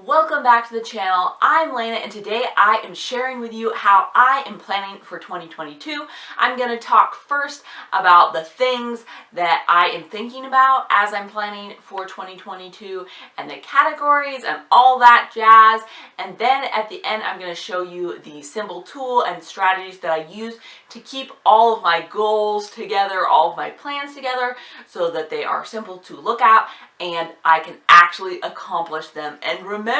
Welcome back to the channel. I'm Lana and today I am sharing with you how I am planning for 2022. I'm going to talk first about the things that I am thinking about as I'm planning for 2022 and the categories and all that jazz. And then at the end I'm going to show you the simple tool and strategies that I use to keep all of my goals together, all of my plans together so that they are simple to look at and I can actually accomplish them and remember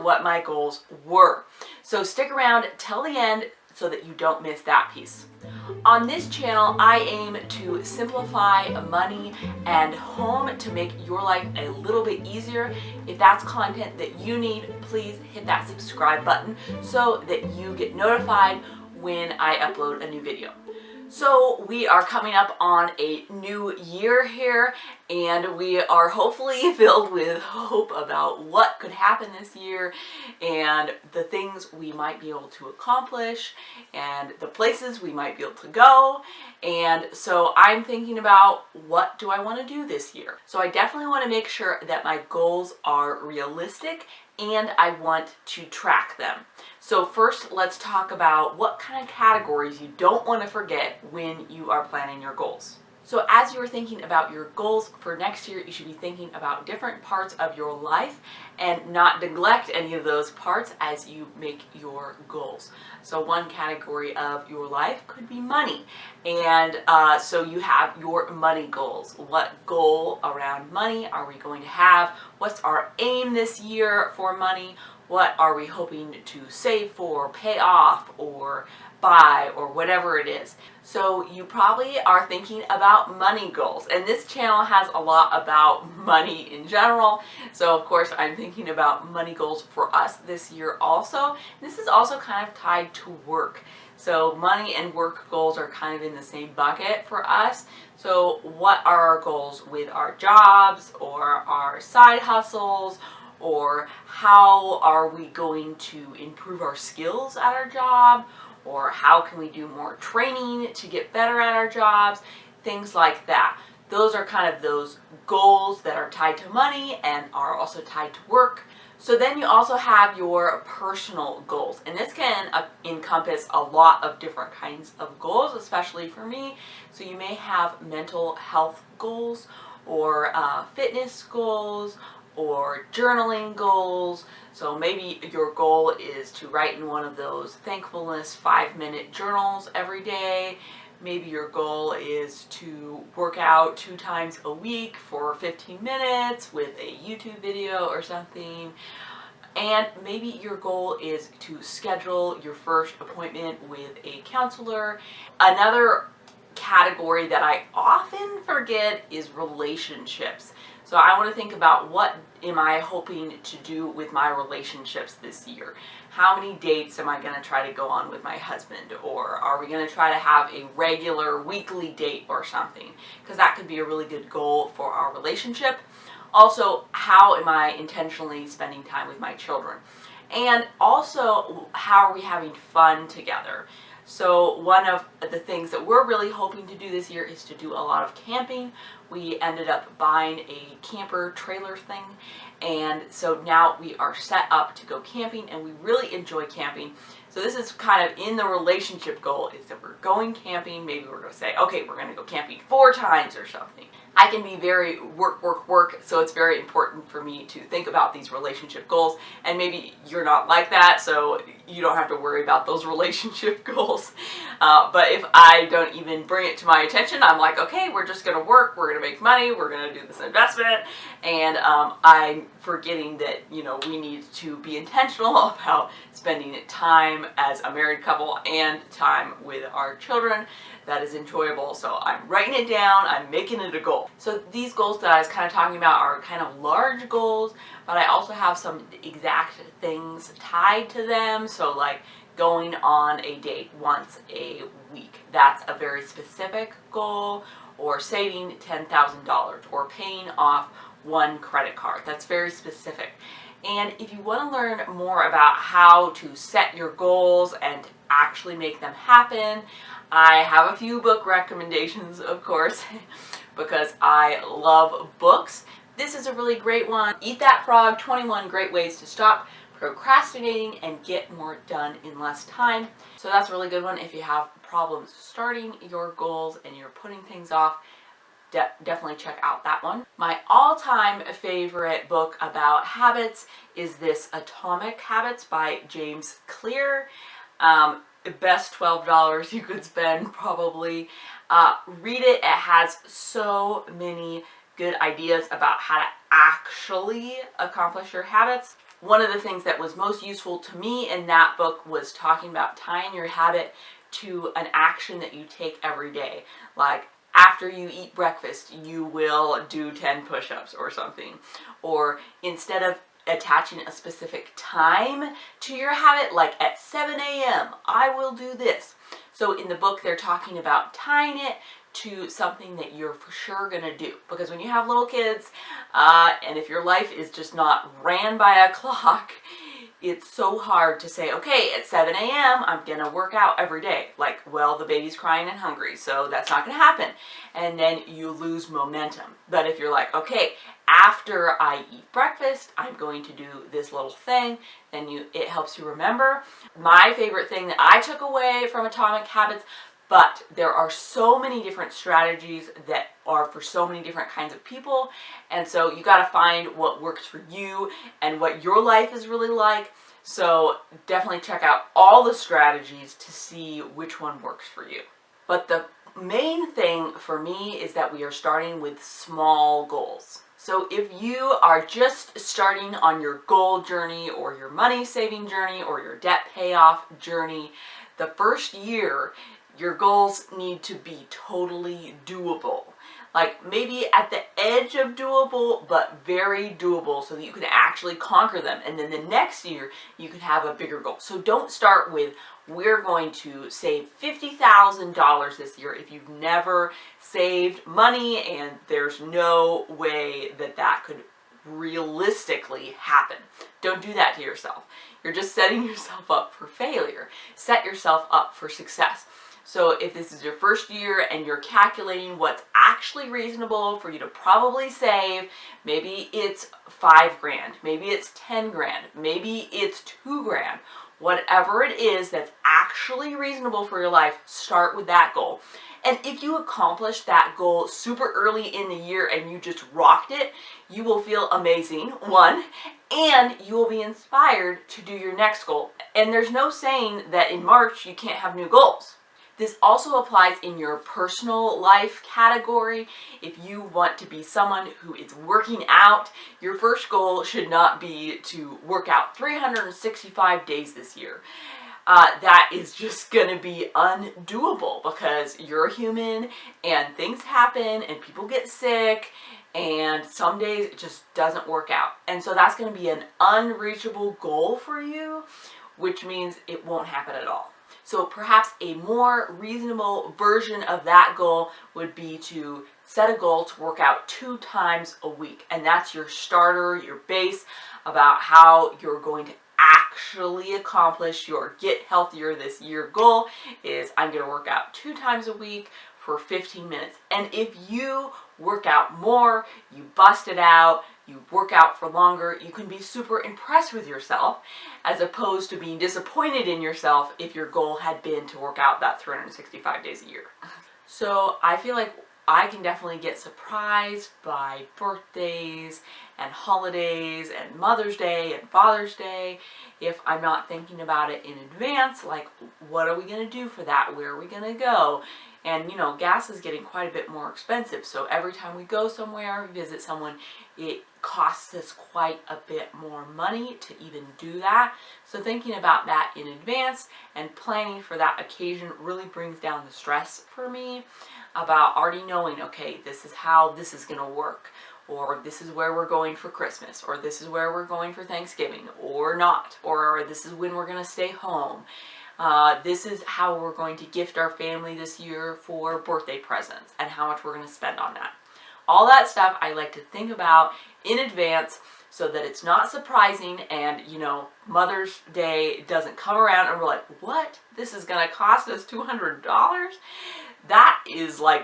what my goals were. So stick around till the end so that you don't miss that piece. On this channel, I aim to simplify money and home to make your life a little bit easier. If that's content that you need, please hit that subscribe button so that you get notified when I upload a new video. So we are coming up on a new year here and we are hopefully filled with hope about what could happen this year and the things we might be able to accomplish and the places we might be able to go. And so I'm thinking about what do I want to do this year. So I definitely want to make sure that my goals are realistic and I want to track them. So first, let's talk about what kind of categories you don't want to forget when you are planning your goals. So as you're thinking about your goals for next year, you should be thinking about different parts of your life and not neglect any of those parts as you make your goals. So one category of your life could be money. And so you have your money goals. What goal around money are we going to have? What's our aim this year for money? What are we hoping to save for, pay off, or buy, or whatever it is. So you probably are thinking about money goals, and this channel has a lot about money in general. So of course I'm thinking about money goals for us this year also. This is also kind of tied to work. So money and work goals are kind of in the same bucket for us. So what are our goals with our jobs or our side hustles? Or how are we going to improve our skills at our job? Or how can we do more training to get better at our jobs? Things like that. Those are kind of those goals that are tied to money and are also tied to work. So then you also have your personal goals, and this can encompass a lot of different kinds of goals, especially for me. So you may have mental health goals or fitness goals or journaling goals. So maybe your goal is to write in one of those thankfulness 5-minute journals every day. Maybe your goal is to work out 2 times a week for 15 minutes with a YouTube video or something. And maybe your goal is to schedule your first appointment with a counselor. Another category that I often forget is relationships. So I want to think about what am I hoping to do with my relationships this year? How many dates am I going to try to go on with my husband? Or are we going to try to have a regular weekly date or something? Because that could be a really good goal for our relationship. Also, how am I intentionally spending time with my children? And also, how are we having fun together? So one of the things that we're really hoping to do this year is to do a lot of camping. We ended up buying a camper trailer thing, and so now we are set up to go camping and we really enjoy camping. So this is kind of in the relationship goal, is that we're going camping. Maybe we're going to say, okay, we're going to go camping 4 times or something. I can be very work, so it's very important for me to think about these relationship goals, and maybe you're not like that, so you don't have to worry about those relationship goals. But if I don't even bring it to my attention, I'm like, okay, we're just going to work, we're going to make money, we're going to do this investment, and I'm forgetting that, you know, we need to be intentional about spending time as a married couple and time with our children that is enjoyable. So I'm writing it down, I'm making it a goal. So these goals that I was kind of talking about are kind of large goals, but I also have some exact things tied to them. So like going on a date once a week, that's a very specific goal, or saving $10,000 or paying off 1 credit card. That's very specific. And if you want to learn more about how to set your goals and actually make them happen, I have a few book recommendations, of course, because I love books. This is a really great one. Eat That Frog, 21 Great Ways to Stop Procrastinating and Get More Done in Less Time. So that's a really good one if you have problems starting your goals and you're putting things off. Definitely check out that one. My all-time favorite book about habits is this Atomic Habits by James Clear. Best $12 you could spend probably. Read it. It has so many good ideas about how to actually accomplish your habits. One of the things that was most useful to me in that book was talking about tying your habit to an action that you take every day. Like, after you eat breakfast, you will do 10 push-ups or something. Or instead of attaching a specific time to your habit, like at 7 a.m., I will do this. So in the book, they're talking about tying it to something that you're for sure going to do. Because when you have little kids, and if your life is just not ran by a clock, it's so hard to say, okay, at 7 a.m., I'm going to work out every day. Like, well, the baby's crying and hungry, so that's not going to happen. And then you lose momentum. But if you're like, okay, after I eat breakfast, I'm going to do this little thing, then it helps you remember. My favorite thing that I took away from Atomic Habits, but there are so many different strategies that are for so many different kinds of people. And so you got to find what works for you and what your life is really like. So definitely check out all the strategies to see which one works for you. But the main thing for me is that we are starting with small goals. So if you are just starting on your goal journey or your money saving journey or your debt payoff journey, the first year, your goals need to be totally doable. Like maybe at the edge of doable, but very doable so that you can actually conquer them. And then the next year, you can have a bigger goal. So don't start with, we're going to save $50,000 this year if you've never saved money and there's no way that that could realistically happen. Don't do that to yourself. You're just setting yourself up for failure. Set yourself up for success. So if this is your first year and you're calculating what's actually reasonable for you to probably save, maybe it's $5,000, maybe it's $10,000, maybe it's $2,000. Whatever it is that's actually reasonable for your life, start with that goal. And if you accomplish that goal super early in the year and you just rocked it, you will feel amazing, one, and you will be inspired to do your next goal. And there's no saying that in March you can't have new goals. This also applies in your personal life category. If you want to be someone who is working out, your first goal should not be to work out 365 days this year. That is just going to be undoable because you're a human and things happen and people get sick and some days it just doesn't work out. And so that's going to be an unreachable goal for you, which means it won't happen at all. So perhaps a more reasonable version of that goal would be to set a goal to work out 2 times a week. And that's your starter, your base about how you're going to actually accomplish your Get Healthier This Year goal is I'm going to work out 2 times a week for 15 minutes. And if you work out more, you bust it out, you work out for longer, you can be super impressed with yourself as opposed to being disappointed in yourself if your goal had been to work out that 365 days a year. So I feel like I can definitely get surprised by birthdays and holidays and Mother's Day and Father's Day if I'm not thinking about it in advance, like what are we going to do for that? Where are we going to go? And you know, gas is getting quite a bit more expensive, so every time we go somewhere, visit someone, it costs us quite a bit more money to even do that. So thinking about that in advance and planning for that occasion really brings down the stress for me about already knowing, okay, this is how this is going to work, or this is where we're going for Christmas, or this is where we're going for Thanksgiving, or not, or this is when we're going to stay home. This is how we're going to gift our family this year for birthday presents and how much we're going to spend on that. All that stuff I like to think about in advance so that it's not surprising and, you know, Mother's Day doesn't come around and we're like, what? This is going to cost us $200? That is like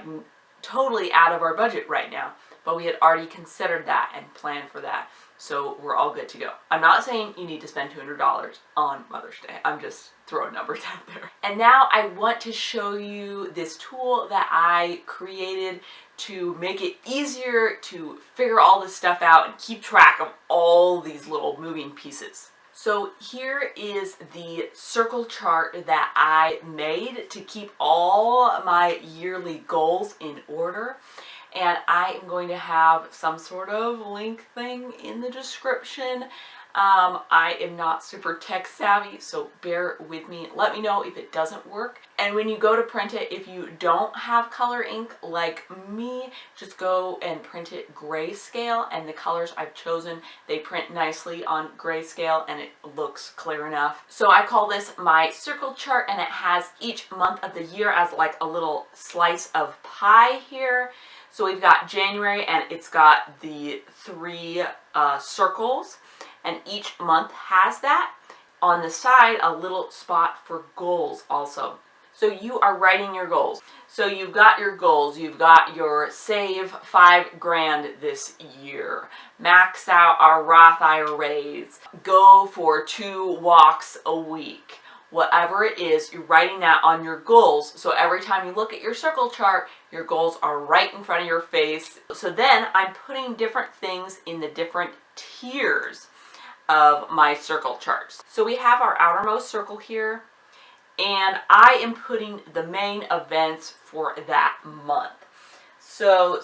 totally out of our budget right now. but we had already considered that and planned for that. So we're all good to go. I'm not saying you need to spend $200 on Mother's Day. I'm just throwing numbers out there. And now I want to show you this tool that I created to make it easier to figure all this stuff out and keep track of all these little moving pieces. So here is the circle chart that I made to keep all my yearly goals in order. And I am going to have some sort of link thing in the description. I am not super tech savvy, so bear with me. Let me know if it doesn't work. And when you go to print it, if you don't have color ink like me, just go and print it grayscale, and the colors I've chosen, they print nicely on grayscale and it looks clear enough. So I call this my circle chart, and it has each month of the year as like a little slice of pie here. So we've got January, and it's got the 3 circles, and each month has that. On the side, a little spot for goals also. So you are writing your goals. So you've got your goals. You've got your save $5,000 this year, max out our Roth IRAs, go for 2 walks a week. Whatever it is, you're writing that on your goals. So every time you look at your circle chart, your goals are right in front of your face. So then I'm putting different things in the different tiers of my circle charts. So we have our outermost circle here, and I am putting the main events for that month. So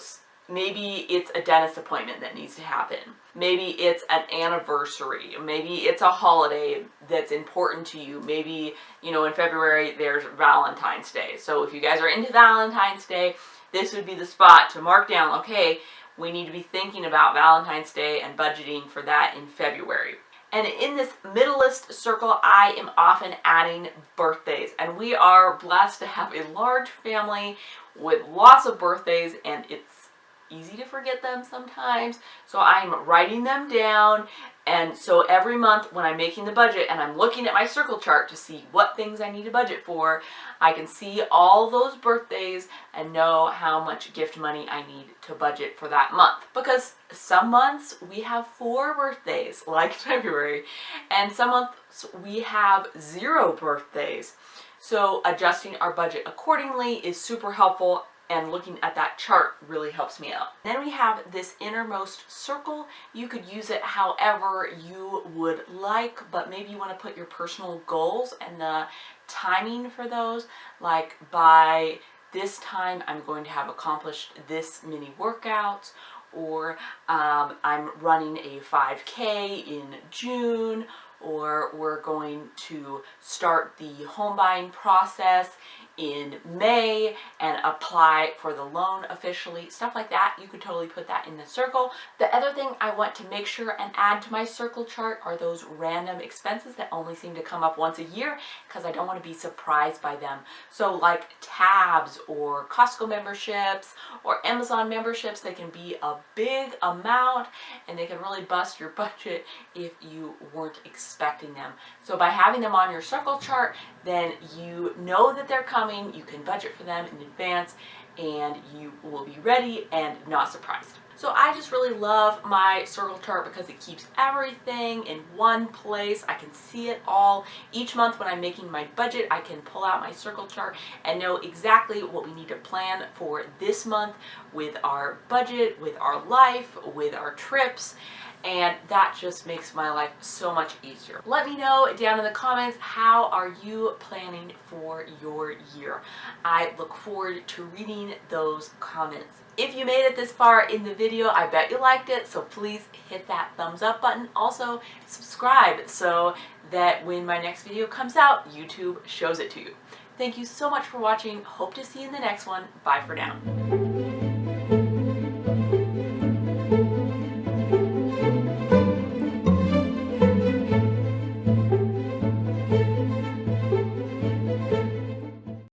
maybe it's a dentist appointment that needs to happen. Maybe it's an anniversary. Maybe it's a holiday that's important to you. Maybe, you know, in February there's Valentine's Day. So if you guys are into Valentine's Day, this would be the spot to mark down, okay, we need to be thinking about Valentine's Day and budgeting for that in February. And in this middleist circle, I am often adding birthdays. And we are blessed to have a large family with lots of birthdays, and it's easy to forget them sometimes. So I'm writing them down. And so every month when I'm making the budget and I'm looking at my circle chart to see what things I need to budget for, I can see all those birthdays and know how much gift money I need to budget for that month. Because some months we have 4 birthdays, like February, and some months we have 0 birthdays. So adjusting our budget accordingly is super helpful, and looking at that chart really helps me out. Then we have this innermost circle. You could use it however you would like, but maybe you want to put your personal goals and the timing for those, like by this time I'm going to have accomplished this many workouts, or I'm running a 5K in June, or we're going to start the home buying process in May and apply for the loan officially, stuff like that. You could totally put that in the circle. The other thing I want to make sure and add to my circle chart are those random expenses that only seem to come up once a year, because I don't want to be surprised by them. So like tabs or Costco memberships or Amazon memberships, they can be a big amount and they can really bust your budget if you weren't expecting them. So by having them on your circle chart, then you know that they're coming, you can budget for them in advance, and you will be ready and not surprised. So I just really love my circle chart because it keeps everything in one place. I can see it all. Each month when I'm making my budget, I can pull out my circle chart and know exactly what we need to plan for this month with our budget, with our life, with our trips. And that just makes my life so much easier. Let me know down in the comments, how are you planning for your year? I look forward to reading those comments. If you made it this far in the video, I bet you liked it, so please hit that thumbs up button. Also, subscribe so that when my next video comes out, YouTube shows it to you. Thank you so much for watching. Hope to see you in the next one. Bye for now.